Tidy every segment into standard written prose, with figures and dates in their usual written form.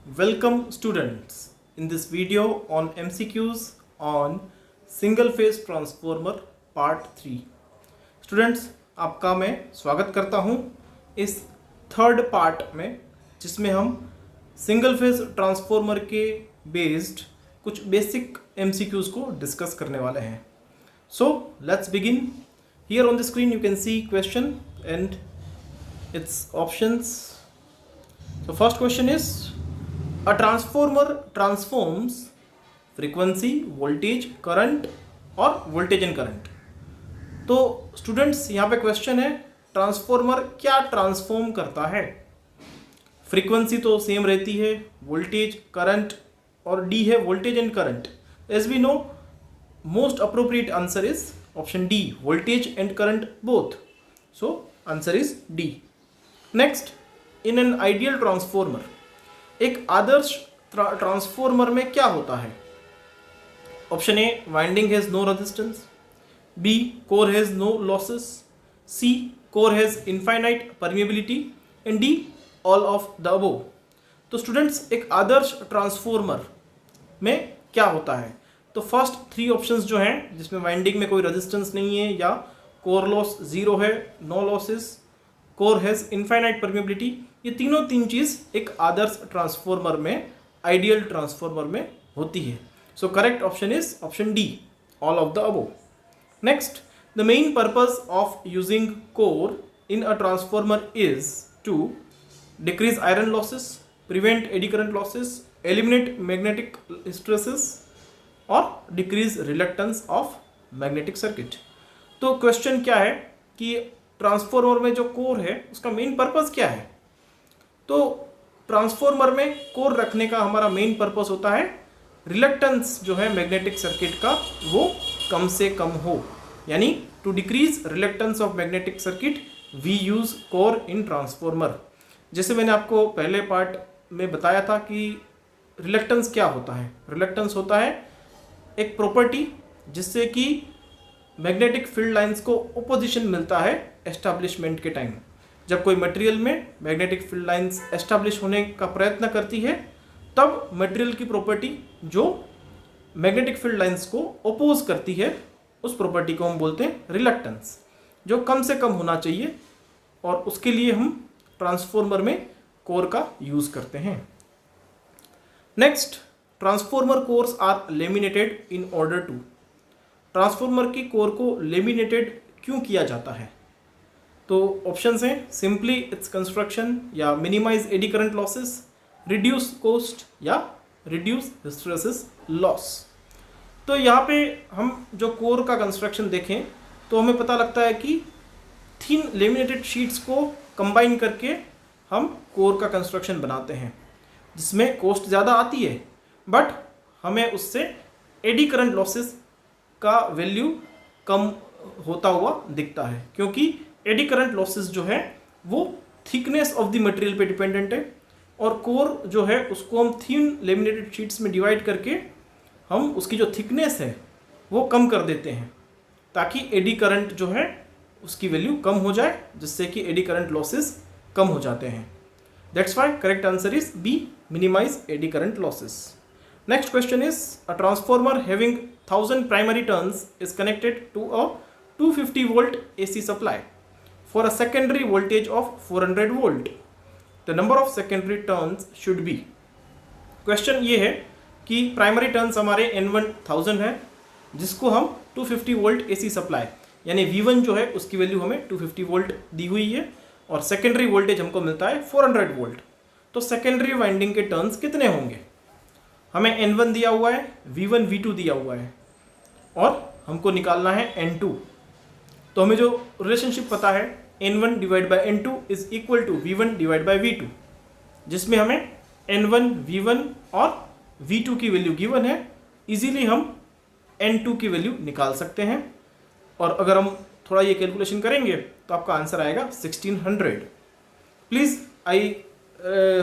Welcome students in this video on MCQs on single phase transformer part 3. Students आपका मैं स्वागत करता हूं इस थर्ड पार्ट में जिसमें हम सिंगल फेज ट्रांसफॉर्मर के बेस्ड कुछ बेसिक MCQs को डिस्कस करने वाले हैं. So let's begin. Here on the screen you can see question and its options. So first question is, a transformer transforms frequency, voltage, current और voltage and current. तो students यहाँ पे question है transformer क्या transform करता है. Frequency तो same रहती है, वोल्टेज, करंट और डी है voltage and current. As we know most appropriate answer is option D, voltage and current both. So answer is D. Next, in an ideal transformer, एक आदर्श transformer में क्या होता है. Option A, winding has no resistance. B, core has no losses. C, core has infinite permeability. And D, all of the above. तो students, एक आदर्श transformer में क्या होता है. तो फर्स्ट थ्री ऑप्शंस जो हैं जिसमें वाइंडिंग में कोई रेजिस्टेंस नहीं है या कोर लॉस जीरो है, no losses, core has infinite permeability, ये तीन चीज एक आदर्श ट्रांसफॉर्मर में, आइडियल ट्रांसफॉर्मर में होती है. So correct option is option D, all of the above. Next, the main purpose of using core in a transformer is to decrease iron losses, prevent eddy current losses, eliminate magnetic hysteresis और decrease reluctance of magnetic circuit. तो question क्या है कि transformer में जो core है उसका main purpose क्या है. तो ट्रांसफॉर्मर में कोर रखने का हमारा मेन पर्पस होता है रिलक्टेंस जो है मैग्नेटिक सर्किट का वो कम से कम हो, यानी to decrease reluctance of magnetic circuit we use core in transformer. जैसे मैंने आपको पहले पार्ट में बताया था कि रिलक्टेंस क्या होता है. रिलक्टेंस होता है एक प्रॉपर्टी जिससे कि मैग्नेटिक फील्ड लाइंस को ओपोजिशन मिलता है एस्टैब्लिशमेंट के टाइम. जब कोई मटेरियल में मैग्नेटिक फील्ड लाइंस एस्टैब्लिश होने का प्रयत्न करती है तब मटेरियल की प्रॉपर्टी जो मैग्नेटिक फील्ड लाइंस को ओपोज करती है उस प्रॉपर्टी को हम बोलते हैं रिलक्टेंस, जो कम से कम होना चाहिए, और उसके लिए हम ट्रांसफॉर्मर में कोर का यूज करते हैं. Next, transformer cores are laminated in order to. Transformer की कोर को लेमिनेटेड क्यों किया जाता है. तो ऑप्शंस हैं सिंपली इट्स कंस्ट्रक्शन, या minimize eddy current losses, reduce cost या रिड्यूस हिस्टेरेसिस लॉस. तो यहाँ पे हम जो कोर का कंस्ट्रक्शन देखें तो हमें पता लगता है कि थिन लेमिनेटेड शीट्स को कंबाइन करके हम कोर का कंस्ट्रक्शन बनाते हैं जिसमें कॉस्ट ज़्यादा आती है बट हमें उससे एडी करंट लॉसेस का वैल्यू कम होता हुआ दिखता है, क्योंकि एडी करंट लॉसेस जो है वो थिकनेस ऑफ द मटेरियल पे डिपेंडेंट है, और कोर जो है उसको हम थिन लेमिनेटेड शीट्स में डिवाइड करके हम उसकी जो थिकनेस है वो कम कर देते हैं ताकि एडी करंट जो है उसकी वैल्यू कम हो जाए, जिससे कि एडी करंट लॉसेस कम हो जाते हैं. That's why correct answer is B, minimize eddy current losses. Next question is, a transformer having 1000 primary turns is connected to a 250 volt AC supply for a secondary voltage of 400 volt. The number of secondary turns should be. Question ये है कि primary turns हमारे N1 1000 है जिसको हम 250 volt AC supply, यानी V1 जो है उसकी वैल्यू हमें 250 वोल्ट दी हुई है, और सेकेंडरी वोल्टेज हमको मिलता है 400 वोल्ट. तो सेकेंडरी वाइंडिंग के टर्न्स कितने होंगे. हमें N1 दिया हुआ है, V1 V2 दिया हुआ है, और हमको निकालना है N2. तो हमें जो रिलेशनशिप पता है N1 divide by N2 is equal to V1 divide by V2, जिसमें हमें N1 V1 और V2 की वैल्यू गिवन है. इजीली हम N2 की वैल्यू निकाल सकते हैं, और अगर हम थोड़ा ये कैलकुलेशन करेंगे तो आपका आंसर आएगा 1600. प्लीज़ आई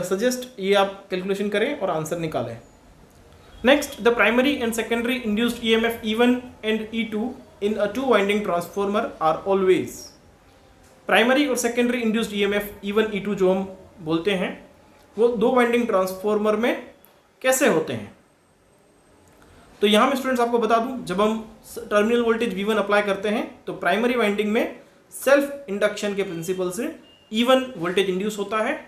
सजेस्ट ये आप कैलकुलेशन करें और आंसर निकालें. Next, the primary and secondary induced EMF E1 and E2 in a two winding transformer are always. Primary और secondary induced EMF E1 E2 जो हम बोलते हैं वो 2 वाइंडिंग ट्रांसफॉर्मर में कैसे होते हैं। तो यहाँ मैं स्टूडेंट्स आपको बता दूं, जब हम टर्मिनल वोल्टेज V1 अप्लाई करते हैं तो प्राइमरी वाइंडिंग में सेल्फ इंडक्शन के प्रिंसिपल से E1 वोल्टेज इंड्यूस होता है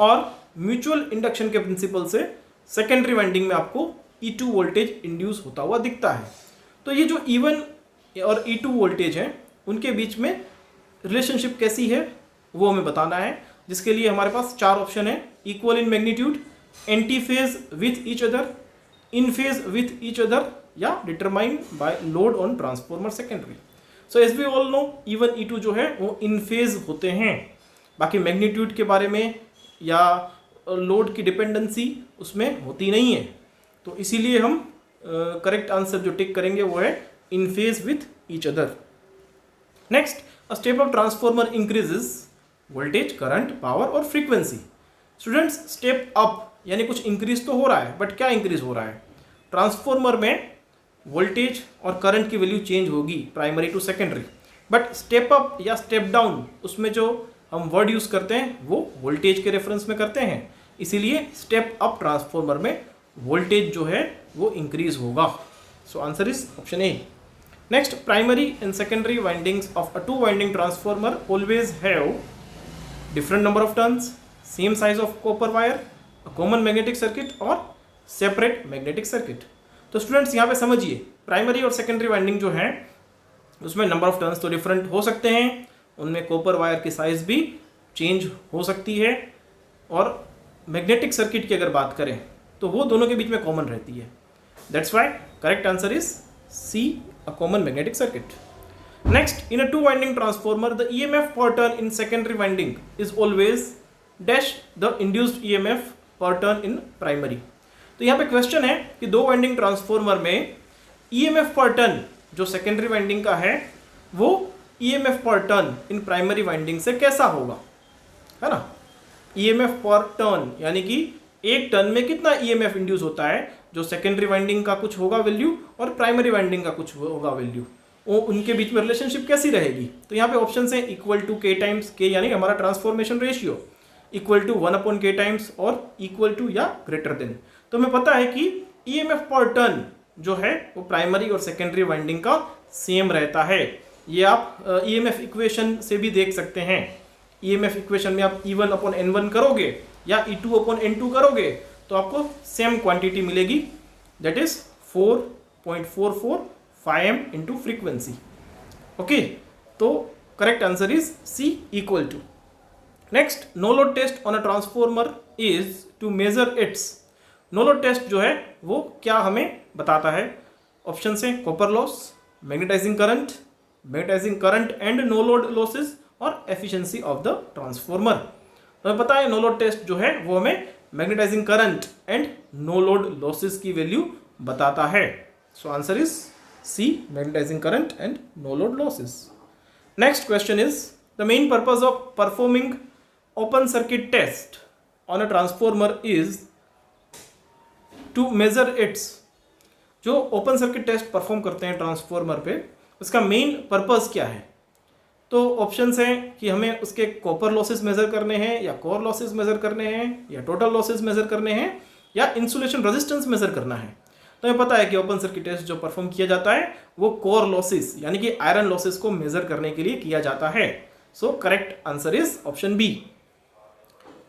और म्यूचुअल इंडक्शन के प्रिंसिपल से सेकेंडरी वाइंडिंग में आपको E2 वोल्टेज इंड्यूस होता हुआ दिखता है। तो ये जो E1 और E2 वोल्टेज है उनके बीच में रिलेशनशिप कैसी है वो हमें बताना है, जिसके लिए हमारे पास 4 ऑप्शन है: equal in magnitude, anti phase with each other, in phase with each other, या determined by load on transformer secondary. So as we all know E1 E2 जो है वो इन फेज होते हैं। बाकी मैग्नीट्यूड के बारे में या लोड की डिपेंडेंसी उसमें होती नहीं है, तो इसीलिए हम करेक्ट आंसर जो टिक करेंगे वो है in phase with each other. Next, a step up transformer increases voltage, current, power और फ्रीक्वेंसी। स्टूडेंट्स, स्टेप अप यानी कुछ इंक्रीज तो हो रहा है, बट क्या इंक्रीज हो रहा है? ट्रांसफॉर्मर में वोल्टेज और करंट की वैल्यू चेंज होगी primary to secondary, but step up या स्टेप डाउन उसमें जो हम वर्ड यूज करते हैं वो वोल्टेज के रेफरेंस में करते हैं, इसीलिए स्टेप अप ट्रांसफॉर्मर में वोल्टेज जो है वो इंक्रीज होगा। सो answer is option A. Next, primary and secondary windings of a 2 winding transformer always have different number of turns, same size of copper wire, a common magnetic circuit और separate magnetic circuit. तो students यहाँ पे समझिए, primary और secondary winding जो है उसमें number of turns तो डिफरेंट हो सकते हैं, उनमें कॉपर वायर की साइज भी चेंज हो सकती है, और मैग्नेटिक सर्किट की अगर बात करें तो वो दोनों के बीच में कॉमन रहती है। That's why correct answer is C, a common magnetic circuit. Next, in a 2 winding transformer the EMF per turn in secondary winding is always dash the induced EMF per turn in primary। तो यहाँ पे question है कि 2 winding transformer में EMF पर turn जो secondary winding का है वो EMF पर टर्न इन प्राइमरी वाइंडिंग से कैसा होगा, है ना। EMF पर टर्न यानी कि एक टर्न में कितना EMF इंड्यूस होता है, जो सेकेंडरी वाइंडिंग का कुछ होगा वैल्यू और प्राइमरी वाइंडिंग का कुछ होगा वैल्यू, वो उनके बीच में रिलेशनशिप कैसी रहेगी। तो यहाँ पे ऑप्शन है equal to K times K, यानी हमारा transformation ratio, equal to 1/K times और इक्वल टू या ग्रेटर देन। तो हमें पता है कि EMF पर टर्न जो है वो प्राइमरी और सेकेंडरी वाइंडिंग का सेम रहता है। ये आप EMF इक्वेशन से भी देख सकते हैं। EMF इक्वेशन में आप E1/N1 करोगे या E2/N2 करोगे तो आपको सेम क्वांटिटी मिलेगी, that is 4.445 into frequency. Okay, तो correct answer is C, equal to. Next, no load test on a transformer is to measure its. No load test जो है वो क्या हमें बताता है? ऑप्शन है copper loss, magnetising current and no load losses और एफिशिएंसी ऑफ द ट्रांसफॉर्मर। तो हमें पता है नो लोड टेस्ट जो है वो हमें magnetizing current and no load losses की वैल्यू बताता है। So answer is C, magnetizing current and no load losses. Next question is the main purpose of performing open circuit test on a transformer is to measure its. जो open circuit test perform करते हैं transformer पे, उसका main purpose क्या है? तो options हैं कि हमें उसके कॉपर लॉसेस मेजर करने हैं, या कोर लॉसेस मेजर करने हैं, या टोटल लॉसेस मेजर करने हैं, या इंसुलेशन रेजिस्टेंस मेजर करना है। तो हमें पता है कि ओपन सर्किट टेस्ट जो परफॉर्म किया जाता है वो कोर लॉसेस यानी कि आयरन लॉसेस को मेजर करने के लिए किया जाता है। So correct answer is option B.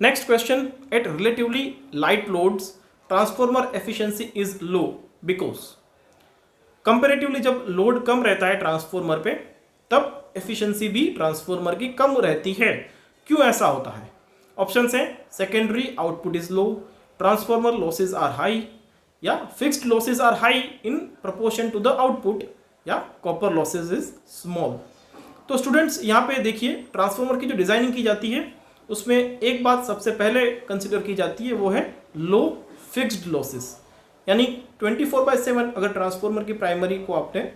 Next question, at relatively light loads transformer efficiency is low because. Comparatively जब लोड कम रहता है ट्रांसफॉर्मर पे तब एफिशिएंसी भी ट्रांसफॉर्मर की कम रहती है। क्यों ऐसा होता है? ऑप्शंस हैं secondary output is low, transformer losses are high, या fixed losses are high in proportion to the output, या कॉपर लॉसेज इज स्मॉल। तो स्टूडेंट्स यहाँ पे देखिए, ट्रांसफॉर्मर की जो डिजाइनिंग की जाती है उसमें एक बात सबसे पहले कंसिडर की जाती है, वो है लो फिक्स्ड लॉसेस। यानी 24/7 अगर ट्रांसफॉर्मर की प्राइमरी को आपने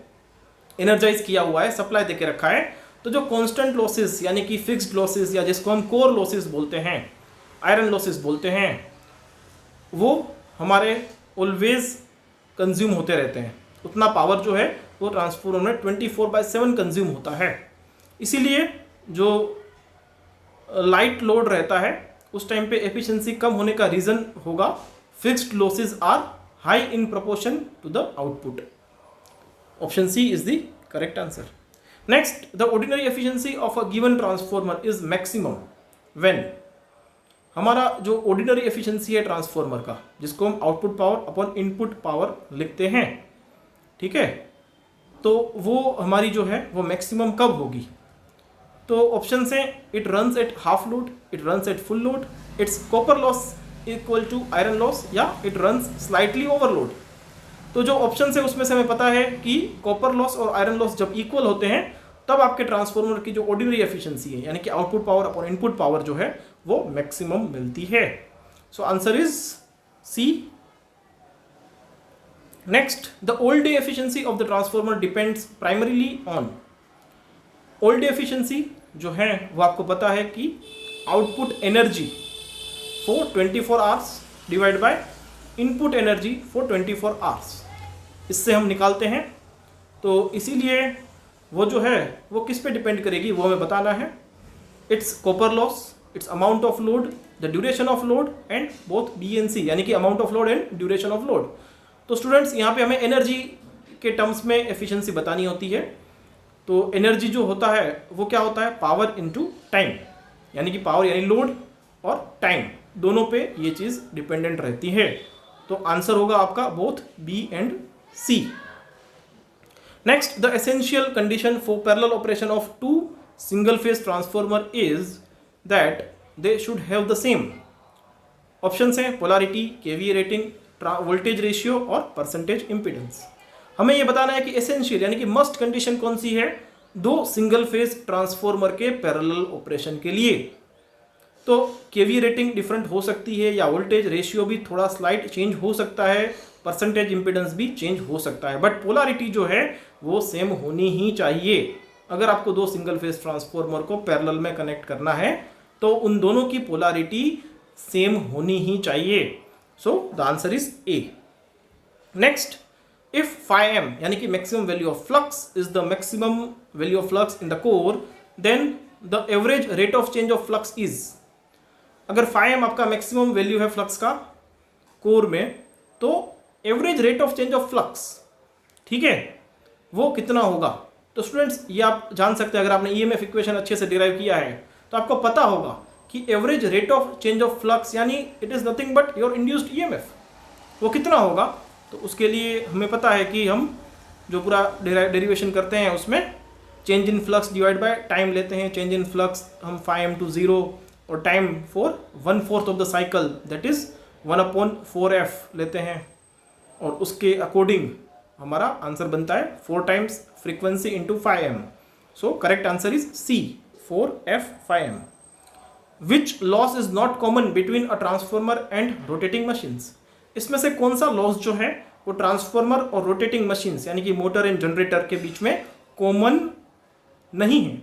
एनर्जाइज किया हुआ है, सप्लाई देके रखा है, तो जो कांस्टेंट लॉसेस यानी कि फिक्स्ड लॉसेस या जिसको हम कोर लॉसेस बोलते हैं, आयरन लॉसेस बोलते हैं, वो हमारे ऑलवेज कंज्यूम होते रहते हैं। उतना पावर जो है वो ट्रांसफॉर्मर में 24/7 कंज्यूम होता है। इसीलिए जो लाइट लोड रहता है उस टाइम पे एफिशिएंसी कम होने का रीज़न होगा fixed losses are high in proportion to the output. Option C is the correct answer. Next, the ordinary efficiency of a given transformer is maximum when. हमारा जो ordinary efficiency है transformer का, जिसको हम output power upon input power लिखते हैं, ठीक है, तो वो हमारी जो है वो मैक्सिमम कब होगी? तो ऑप्शन से it runs at half load, it runs at full load, its copper loss equal to iron loss, या इट रन्स स्लाइटली ओवरलोड। तो जो ऑप्शन है उसमें से हमें पता है कि कॉपर लॉस और आयरन लॉस जब इक्वल होते हैं तब आपके ट्रांसफॉर्मर की जो ऑर्डिनरी एफिशिएंसी है, यानी कि output power upon input power जो है वो मैक्सिमम मिलती है। So answer is C. Next, the old day efficiency of the transformer depends primarily on. Old day efficiency जो है वो आपको पता है कि output energy for 24 hours divide by input energy for 24 hours, इससे हम निकालते हैं। तो इसीलिए वो जो है वो किस पे डिपेंड करेगी वो हमें बताना है। It's copper loss, it's amount of load, the duration of load and both BNC, यानी कि amount of load and duration of load. तो स्टूडेंट्स यहाँ पे हमें एनर्जी के टर्म्स में एफिशिएंसी बतानी होती है। तो एनर्जी जो होता है वो क्या होता है? पावर इनटू टाइम, यानी कि पावर यानी लोड और टाइम दोनों पे ये चीज़ डिपेंडेंट रहती है। तो आंसर होगा आपका both B and C। Next, the essential condition for parallel operation of two single phase transformer is that they should have the same. Option हैं polarity, KVA rating, voltage ratio और percentage impedance. हमें यह बताना है कि essential यानी कि must condition कौन सी है दो सिंगल फेज ट्रांसफॉर्मर के पैरेलल ऑपरेशन के लिए। तो KVA रेटिंग डिफरेंट हो सकती है या वोल्टेज रेशियो भी थोड़ा स्लाइट चेंज हो सकता है, परसेंटेज इम्पीडेंस भी चेंज हो सकता है, बट पोलैरिटी जो है वो सेम होनी ही चाहिए। अगर आपको दो सिंगल फेज ट्रांसफॉर्मर को पैरेलल में कनेक्ट करना है तो उन दोनों की पोलैरिटी सेम होनी ही चाहिए। So the answer is A। Next, if φm यानी कि maximum value of flux is the maximum value of flux in the core, then the average rate of change of flux is. अगर φm आपका maximum value है flux का core में, तो average rate of change of flux, ठीक है, वो कितना होगा? तो स्टूडेंट्स ये आप जान सकते हैं, अगर आपने EMF इक्वेशन अच्छे से डिराइव किया है तो आपको पता होगा कि average rate of change of flux यानी it is nothing but your induced EMF, वो कितना होगा? तो उसके लिए हमें पता है कि हम जो पूरा डेरिवेशन करते हैं उसमें change in flux divide by time लेते हैं। चेंज इन फ्लक्स हम φm टू 0 और time for 1/4 of the cycle that is 1/4f लेते हैं, और उसके अकॉर्डिंग हमारा आंसर बनता है 4 times frequency into φm। So correct answer is C, 4f φm। Which loss is not common between a transformer and rotating machines. इसमें से कौन सा लॉस जो है वो ट्रांसफॉर्मर और रोटेटिंग मशीन्स यानी कि मोटर एंड जनरेटर के बीच में कॉमन नहीं है?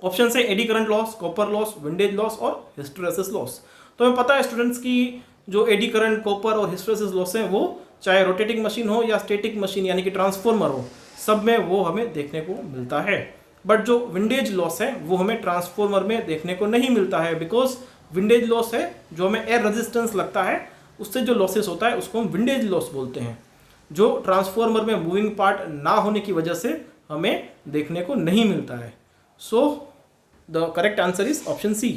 ऑप्शन है eddy current loss, copper loss, windage loss और हिस्टेरेसिस लॉस। तो हमें पता है स्टूडेंट्स की जो एडी करंट, कॉपर और हिस्टेरेसिस लॉस है वो चाहे रोटेटिंग मशीन हो या स्टैटिक मशीन यानी कि ट्रांसफॉर्मर हो, सब में वो हमें देखने को मिलता है। बट जो विंडेज लॉस है वो हमें ट्रांसफॉर्मर में देखने को नहीं मिलता है, बिकॉज विंडेज लॉस है जो हमें एयर रेजिस्टेंस लगता है, उससे जो लॉसेस होता है उसको हम विंडेज लॉस बोलते हैं, जो ट्रांसफॉर्मर में मूविंग पार्ट ना होने की वजह से हमें देखने को नहीं मिलता है। So the correct answer is option C।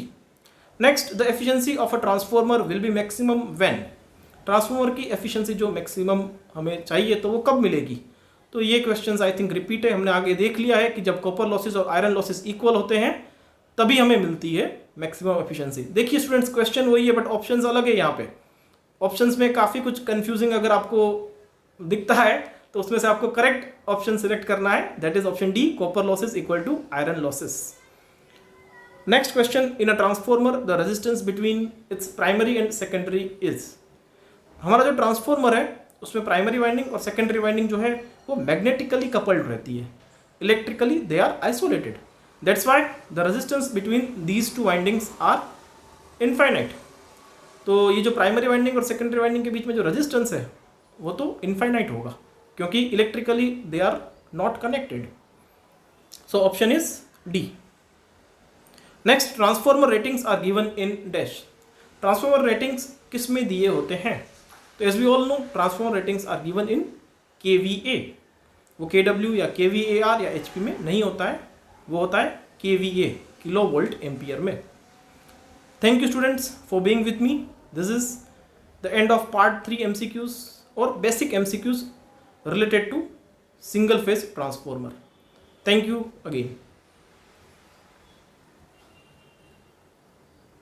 Next, the efficiency of a transformer will be maximum when. Transformer की एफिशिएंसी जो मैक्सिमम हमें चाहिए तो वो कब मिलेगी? तो ये क्वेश्चंस आई थिंक रिपीट है, हमने आगे देख लिया है कि जब कॉपर लॉसेस और आयरन लॉसेस इक्वल होते हैं तभी हमें मिलती है मैक्सिमम एफिशिएंसी। देखिए स्टूडेंट्स, क्वेश्चन वही है बट ऑप्शंस अलग है। यहाँ पे ऑप्शंस में काफ़ी कुछ कंफ्यूजिंग अगर आपको दिखता है तो उसमें से आपको करेक्ट ऑप्शन सिलेक्ट करना है, that is option D, copper losses equal to iron losses. Next question, in a transformer the resistance between its primary and secondary is. हमारा जो ट्रांसफॉर्मर है उसमें प्राइमरी वाइंडिंग और सेकेंडरी वाइंडिंग जो है वो मैग्नेटिकली कपल्ड रहती है, electrically they are isolated, that's why the resistance between these two windings are infinite. तो ये जो प्राइमरी वाइंडिंग और सेकेंडरी वाइंडिंग के बीच में जो रेजिस्टेंस है वो तो इनफाइनाइट होगा, क्योंकि electrically they are not connected. So option is D। Next, transformer ratings are given in dash. Transformer ratings किस में दिए होते हैं? तो as we all know, transformer ratings are given in KVA। वो KW या KVAR या HP में नहीं होता है, वो होता है KVA, किलो वोल्ट एम्पियर में। Thank you students for being with me. This is the end of part 3 MCQs और basic MCQs related to single phase transformer. Thank you again.